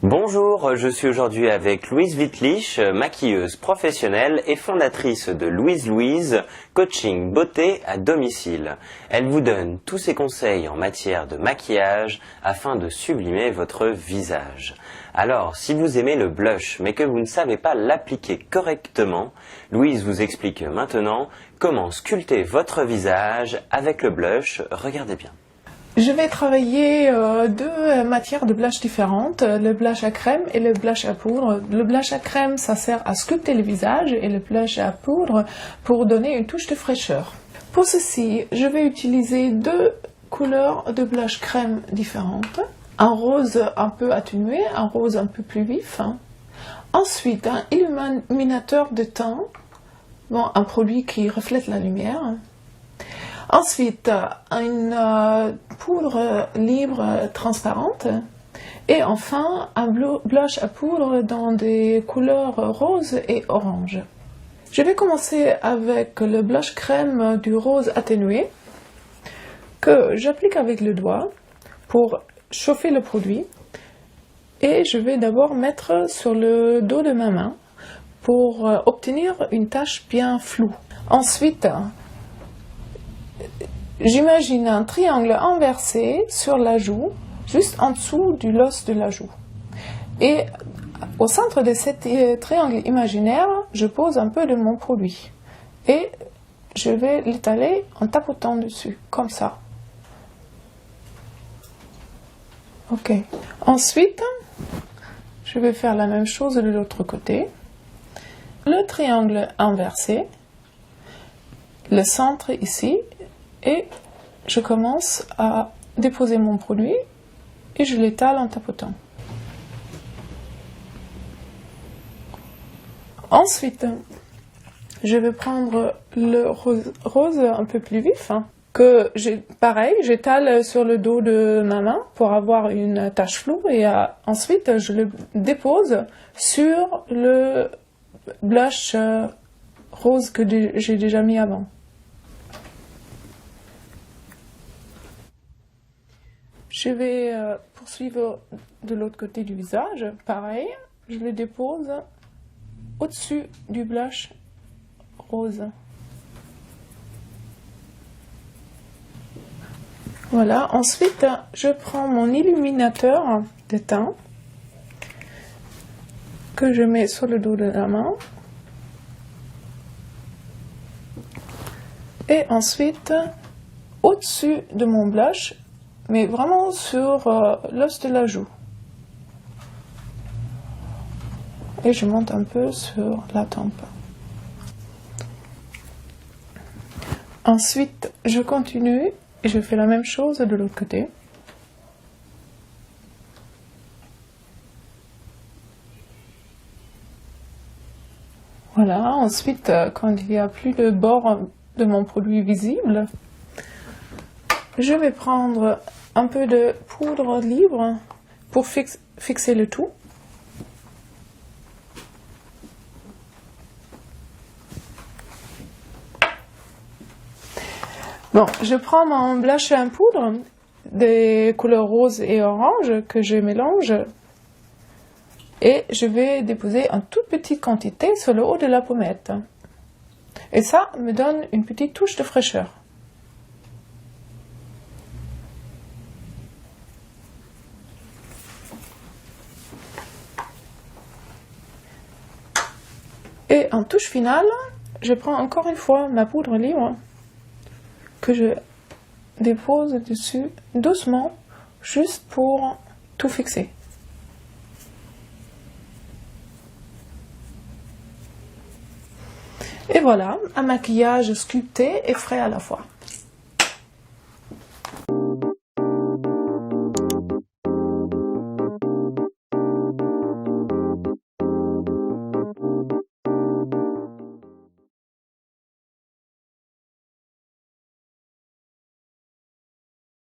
Bonjour, je suis aujourd'hui avec Louise Wittlich, maquilleuse professionnelle et fondatrice de Louise Louise, coaching beauté à domicile. Elle vous donne tous ses conseils en matière de maquillage afin de sublimer votre visage. Alors, si vous aimez le blush mais que vous ne savez pas l'appliquer correctement, Louise vous explique maintenant comment sculpter votre visage avec le blush. Regardez bien. Je vais travailler deux matières de blush différentes, le blush à crème et le blush à poudre. Le blush à crème, ça sert à sculpter le visage et le blush à poudre pour donner une touche de fraîcheur. Pour ceci, je vais utiliser deux couleurs de blush crème différentes. Un rose un peu atténué, un rose un peu plus vif. Ensuite, un illuminateur de teint, un produit qui reflète la lumière. Ensuite, une poudre libre transparente. Et enfin, un blush à poudre dans des couleurs rose et orange. Je vais commencer avec le blush crème du rose atténué que j'applique avec le doigt pour chauffer le produit. Et je vais d'abord mettre sur le dos de ma main pour obtenir une tache bien floue. Ensuite, j'imagine un triangle inversé sur la joue, juste en dessous du l'os de la joue. Et au centre de cet triangle imaginaire, je pose un peu de mon produit. Et je vais l'étaler en tapotant dessus, comme ça. Ok. Ensuite, je vais faire la même chose de l'autre côté. Le triangle inversé, le centre ici, et je commence à déposer mon produit et je l'étale en tapotant. Ensuite, je vais prendre le rose un peu plus vif, que pareil, j'étale sur le dos de ma main pour avoir une tache floue et ensuite je le dépose sur le blush rose que j'ai déjà mis avant. Je vais poursuivre de l'autre côté du visage. Pareil, je le dépose au-dessus du blush rose. Voilà, ensuite je prends mon illuminateur de teint que je mets sur le dos de la main. Et ensuite, au-dessus de mon blush, mais vraiment sur l'os de la joue. Et je monte un peu sur la tempe. Ensuite, je continue et je fais la même chose de l'autre côté. Voilà, ensuite, quand il n'y a plus de bord de mon produit visible, je vais prendre un peu de poudre libre pour fixer le tout. Bon, je prends mon blush à poudre des couleurs rose et orange que je mélange et je vais déposer en toute petite quantité sur le haut de la pommette. Et ça me donne une petite touche de fraîcheur. Et en touche finale, je prends encore une fois ma poudre libre que je dépose dessus doucement, juste pour tout fixer. Et voilà, un maquillage sculpté et frais à la fois.